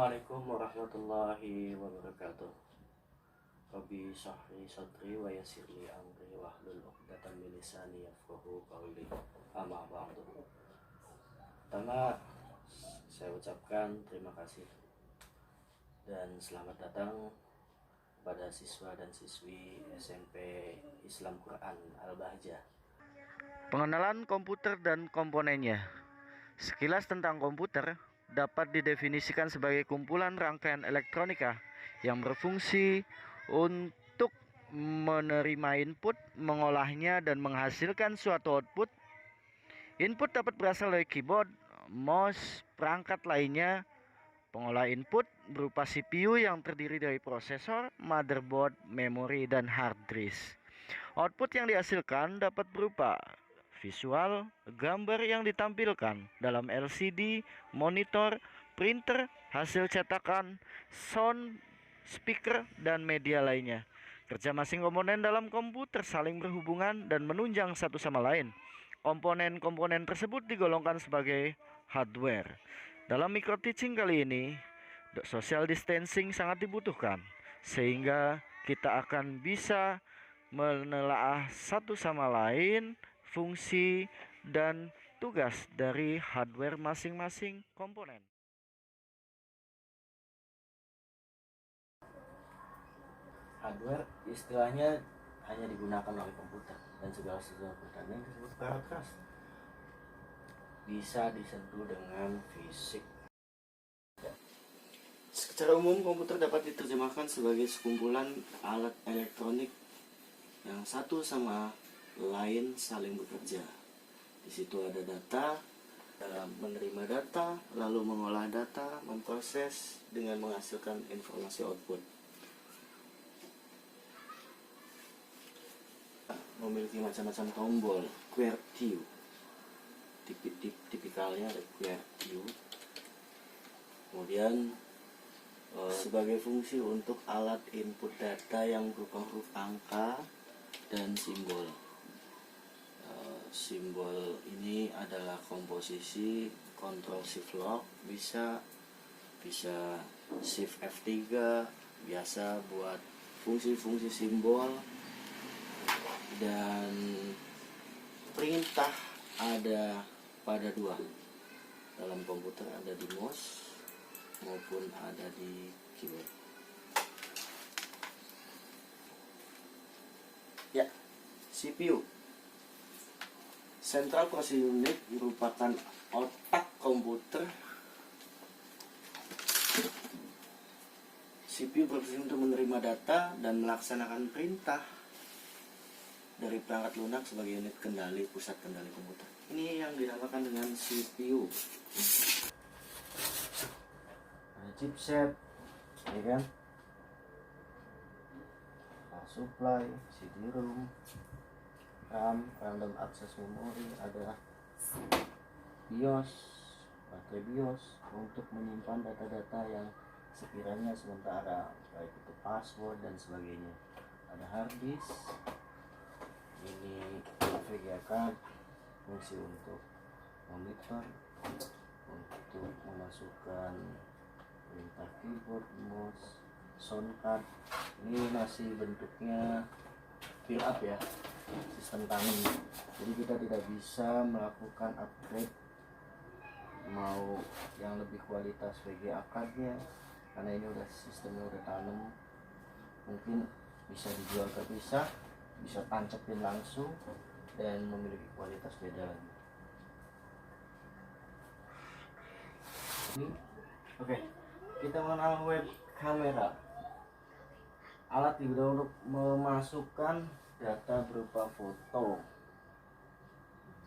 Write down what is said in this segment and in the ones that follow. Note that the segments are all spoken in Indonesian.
Assalamualaikum warahmatullahi wabarakatuh. Rabbi shrahli sadri wa yassirli amri wahlul 'uqdatam min lisani yafqahu qawli. Amma ba'du. Pertama, saya ucapkan terima kasih dan selamat datang pada siswa dan siswi SMP Islam Quran Al-Bahjah. Pengenalan komputer dan komponennya. Sekilas tentang komputer dapat didefinisikan sebagai kumpulan rangkaian elektronika yang berfungsi untuk menerima input, mengolahnya, dan menghasilkan suatu output. Input dapat berasal dari keyboard, mouse, perangkat lainnya. Pengolah input berupa CPU yang terdiri dari prosesor, motherboard, memori, dan hard disk. Output yang dihasilkan dapat berupa visual, gambar yang ditampilkan dalam LCD, monitor, printer, hasil cetakan, sound, speaker, dan media lainnya. Kerja masing komponen dalam komputer saling berhubungan dan menunjang satu sama lain. Komponen-komponen tersebut digolongkan sebagai hardware. Dalam micro teaching kali ini, social distancing sangat dibutuhkan, sehingga kita akan bisa menelaah satu sama lain fungsi dan tugas dari hardware masing-masing komponen. Hardware istilahnya hanya digunakan oleh komputer dan segala sesuatu yang disebut perangkat keras bisa disentuh dengan fisik. Secara umum, komputer dapat diterjemahkan sebagai sekumpulan alat elektronik yang satu sama lain saling bekerja. Di situ ada data, menerima data, lalu mengolah data, memproses dengan menghasilkan informasi output. Memiliki macam-macam tombol, QWERTY, tipikalnya ada QWERTY. Kemudian sebagai fungsi untuk alat input data yang berupa huruf angka dan simbol. Simbol ini adalah komposisi, Ctrl Shift Lock, bisa Shift F3, biasa buat fungsi-fungsi simbol. Dan perintah ada pada dua, dalam komputer ada di mouse maupun ada di keyboard. Ya, CPU, Central Processing Unit, merupakan otak komputer. CPU berfungsi untuk menerima data dan melaksanakan perintah dari perangkat lunak sebagai unit kendali, pusat kendali komputer. Ini yang dinamakan dengan CPU. Ada chipset, ya kan? Power supply, CD-ROM, RAM, random access memory, ada BIOS, baterai BIOS untuk menyimpan data-data yang sekiranya sementara, baik itu password dan sebagainya. Ada hard disk, ini VGA card, fungsi untuk monitor, untuk memasukkan perintah keyboard, mouse, sound card. Ini masih bentuknya fill up ya, sistem tangan. Jadi kita tidak bisa melakukan upgrade mau yang lebih kualitas VGA cardnya, karena ini udah sistemnya udah tanam. Mungkin bisa dijual terpisah, bisa tancepin langsung, dan memiliki kualitas beda lagi. Ini oke. Kita mengenal web kamera, alat digunakan untuk memasukkan data berupa foto.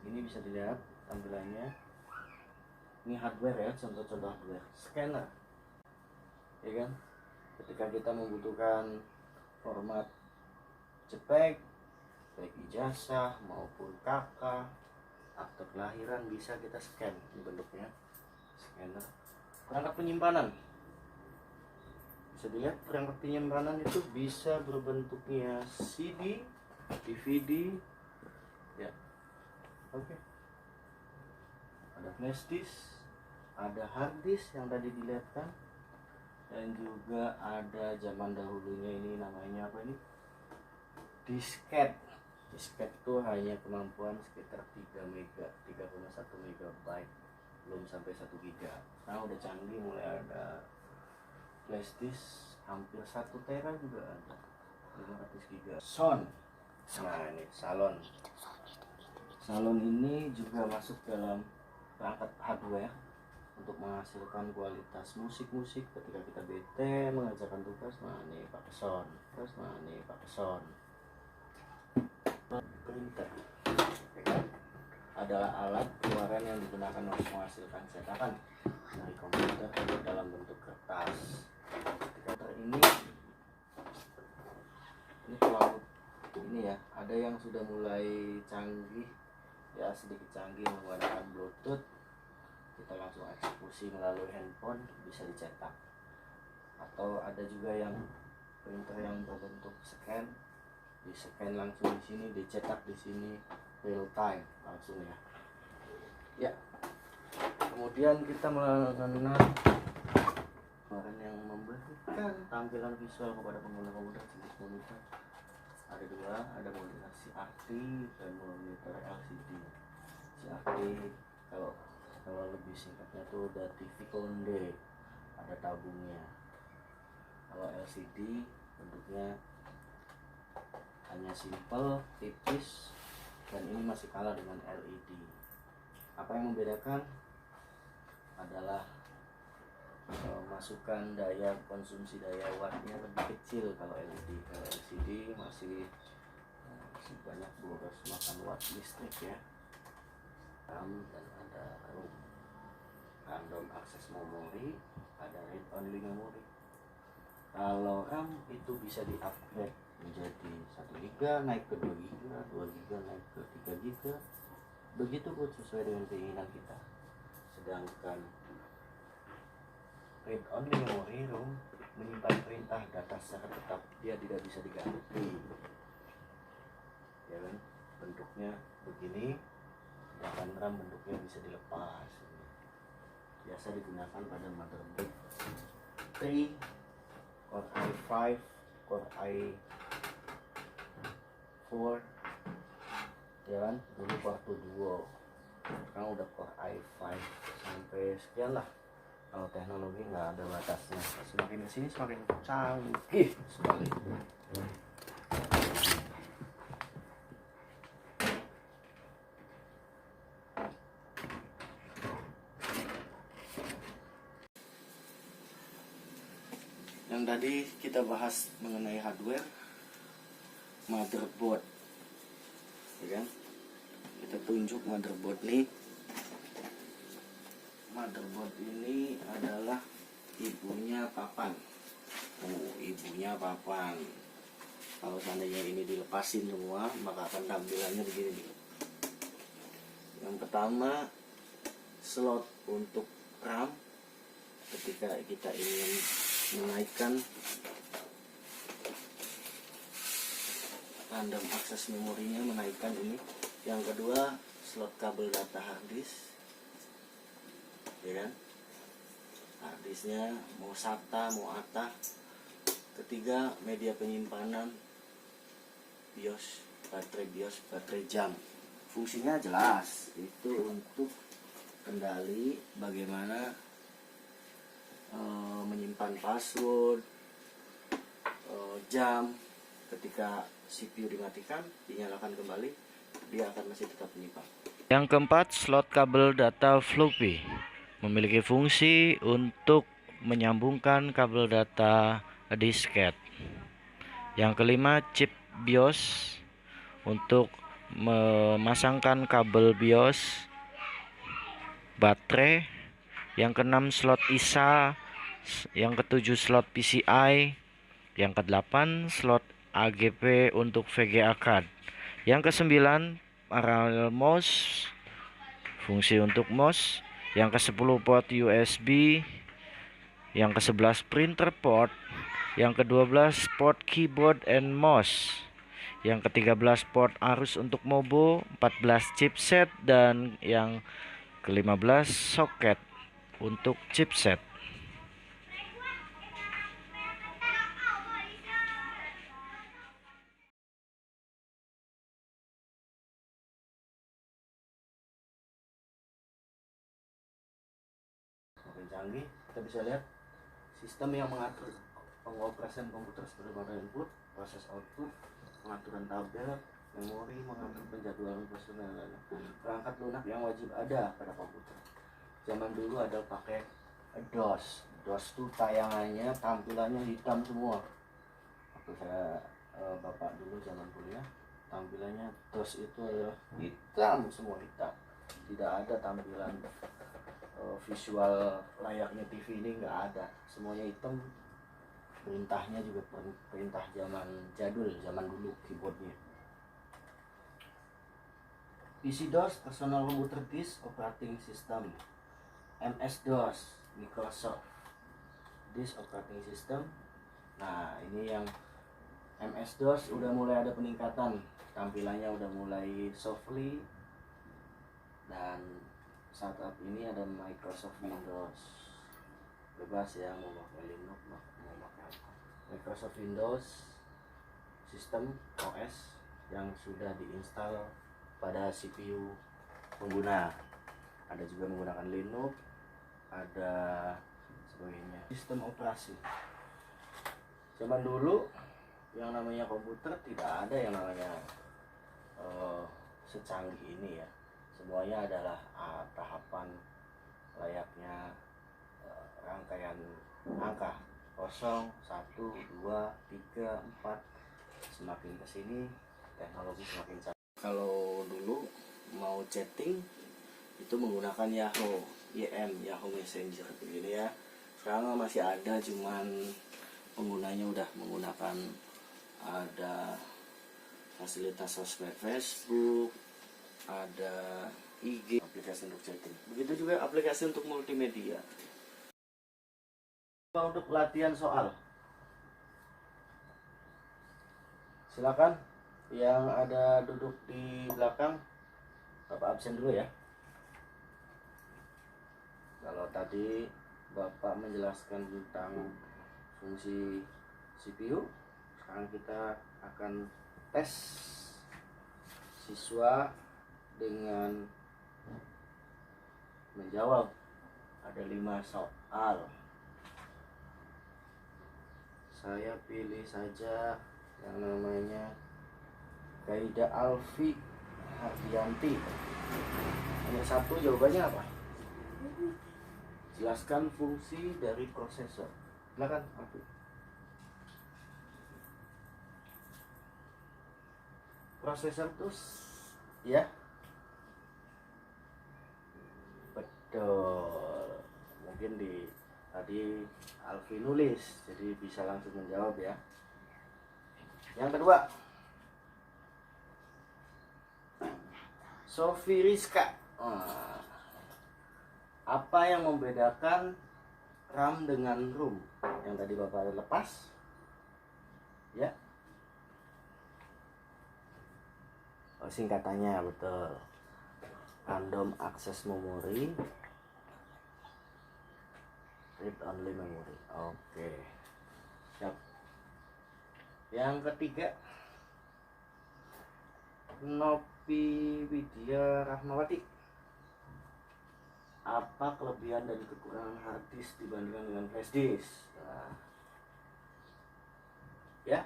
Ini bisa dilihat tampilannya. Ini hardware ya, contoh-contoh hardware. Scanner, ya kan? Ketika kita membutuhkan format JPEG, baik ijazah maupun KK, akte kelahiran, bisa kita scan. Ini bentuknya scanner. Perangkat penyimpanan, bisa dilihat perangkat penyimpanan itu bisa berbentuknya CD, DVD, ya. Oke. Ada flash disk, ada hard disk yang tadi dilihatkan, Dan juga ada zaman dahulunya, ini namanya apa ini, disket. Disket itu hanya kemampuan sekitar 3 mega, 3,1 megabyte, belum sampai 1 giga. Sekarang udah canggih, mulai ada flash disk hampir 1 tera juga ada, 500 giga. Nah ini salon. Salon ini juga masuk dalam perangkat hardware untuk menghasilkan kualitas musik-musik ketika kita bete mengerjakan tugas. Nah ini pakai sound, terus nah ini pakai sound. Printer adalah alat keluaran yang digunakan untuk menghasilkan cetakan dari komputer dalam bentuk kertas. Printer ini kalau ini ya, ada yang sudah mulai canggih ya, sedikit canggih menggunakan Bluetooth. Kita langsung eksekusi melalui handphone, bisa dicetak. Atau ada juga yang printer yang berbentuk scan, di scan langsung di sini, dicetak di sini, real time langsung ya. Ya. Kemudian kita mengenal kemarin yang memberikan tampilan visual kepada pengguna komputer jenis monitor. Ada dua, ada monitor CRT dan monitor LCD. CRT kalau lebih singkatnya tuh udah TV Konde, ada tabungnya. Kalau LCD bentuknya hanya simple, tipis, dan ini masih kalah dengan LED. Apa yang membedakan adalah masukan daya, konsumsi daya wattnya lebih kecil kalau LED. Kalau LCD masih banyak boros makan watt listrik ya. RAM dan ada random access memory, ada read only memory. Kalau RAM itu bisa di-upgrade menjadi 1 GB naik ke 2 GB, 2 GB naik ke 3 GB. Begitu pun sesuai dengan keinginan kita. Sedangkan read only memory room menyimpan perintah data secara tetap, dia tidak bisa diganti. Ya kan? Bentuknya begini, sedangkan RAM bentuknya bisa dilepas. Biasa digunakan pada motherboard 3, Core i5, Core i4, ya kan? Dulu Core 2 Duo, sekarang udah Core i5 sampai sekian lah. Kalau teknologi nggak ada batasnya, semakin kesini semakin canggih sekali. Yang tadi kita bahas mengenai hardware, motherboard, ya kan? Kita tunjuk motherboard nih. Motherboard ini adalah ibunya papan. Ibunya papan. Kalau seandainya ini dilepasin semua, maka akan tampilannya begini. Yang pertama, slot untuk RAM. Ketika kita ingin menaikkan random access memorinya, menaikkan ini. Yang kedua, slot kabel data harddisk, ya kan? Harddisknya mau SATA mau ATA. Ketiga, media penyimpanan BIOS, baterai jam. Fungsinya jelas, itu untuk kendali bagaimana menyimpan password, jam. Ketika CPU dimatikan, dinyalakan kembali, dia akan masih tetap menyimpan. Yang keempat, slot kabel data floppy memiliki fungsi untuk menyambungkan kabel data disket. Yang kelima, chip BIOS untuk memasangkan kabel BIOS, baterai. Yang keenam, slot ISA. Yang ketujuh, slot PCI. Yang kedelapan, slot AGP untuk VGA card. Yang kesembilan, parallel mouse, fungsi untuk mouse. Yang ke-10, port USB. Yang ke-11, printer port. Yang ke-12, port keyboard and mouse. Yang ke-13, port arus untuk mobo. 14, chipset. Dan yang ke-15, soket untuk chipset. canggih, kita bisa lihat sistem yang mengatur pengoperasian komputer seperti pada input, proses output, pengaturan tabel, memori, mengatur penjadwalan personel. Perangkat lunak yang wajib ada pada komputer. Zaman dulu ada pakai DOS. DOS tuh tayangannya, tampilannya hitam semua. Waktu saya bapak dulu zaman kuliah, tampilannya DOS itu adalah hitam, semua hitam. Tidak ada tampilan visual layaknya TV ini, nggak ada, semuanya hitam. Perintahnya juga perintah zaman jadul, zaman dulu, keyboardnya. PC-DOS, Personal Computer Disk Operating System. MS-DOS, Microsoft Disk Operating System. Nah, ini yang MS-DOS udah mulai ada peningkatan, tampilannya udah mulai softly. Dan saat ini ada Microsoft Windows, bebas ya, mau pakai Linux, mau pakai apa. Microsoft Windows sistem OS yang sudah diinstal pada CPU pengguna. Ada juga menggunakan Linux, ada sebagainya. Sistem operasi. Zaman dulu yang namanya komputer tidak ada yang namanya secanggih ini ya. Semuanya adalah tahapan layaknya rangkaian angka 0, 1, 2, 3, 4. Semakin kesini teknologi semakin canggih. Kalau dulu mau chatting itu menggunakan Yahoo Messenger begini ya. Sekarang masih ada, cuman penggunanya udah menggunakan ada fasilitas sosmed Facebook, ada IG, aplikasi untuk chatting. Begitu juga aplikasi untuk multimedia. Untuk latihan soal, silakan yang ada duduk di belakang, Bapak absen dulu ya. Kalau tadi Bapak menjelaskan tentang fungsi CPU, sekarang kita akan tes siswa dengan menjawab. Ada 5 soal. Saya pilih saja yang namanya Gaida Alfi Hardianti. Hanya satu, jawabannya apa? Jelaskan fungsi dari prosesor. Silakan, Alfi. Prosesor itu ya, betul. Mungkin tadi Alfi nulis, jadi bisa langsung menjawab ya. Yang kedua, Sofi Rizka. Apa yang membedakan RAM dengan ROM? Yang tadi Bapak lepas ya. Singkatannya betul, random access memory, read only memory. Oke, siap. Yang ketiga, Nopi Widya Rahmawati. Apa kelebihan dan kekurangan hard disk dibandingkan dengan flash disk? Nah, ya,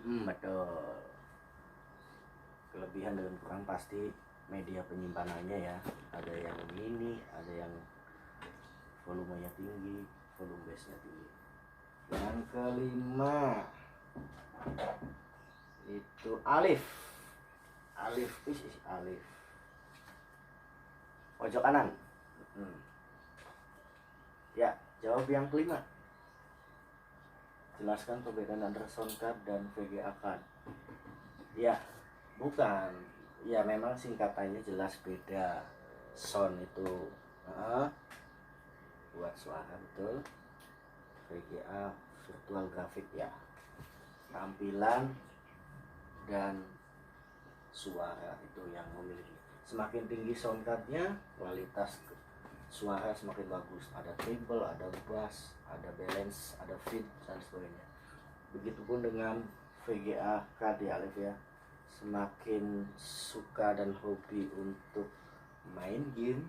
betul. Kelebihan dan kurang pasti media penyimpanannya ya. Ada yang mini, ada yang volumenya tinggi, volume base-nya tinggi. Yang kelima itu Alif. Alif pojok kanan. Ya, jawab yang kelima. Jelaskan perbedaan antara sound card dan VGA card. Ya, bukan. Ya, memang singkatannya jelas beda. Sound itu buat suara, betul. VGA virtual graphic ya, tampilan dan suara itu yang memiliki. Semakin tinggi sound cardnya, kualitas suara semakin bagus. Ada treble, ada bass, ada balance, ada feed dan sebagainya. Begitupun dengan VGA card ya, Alif ya. Semakin suka dan hobi untuk main game,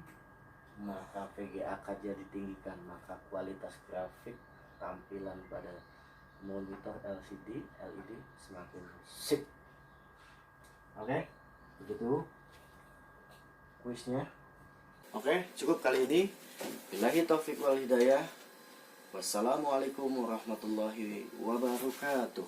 maka VGA kaca ditinggikan, maka kualitas grafik tampilan pada monitor LED semakin sip. Oke, begitu kuisnya. Oke, cukup kali ini. Billahi taufik wal hidayah. Wassalamualaikum warahmatullahi wabarakatuh.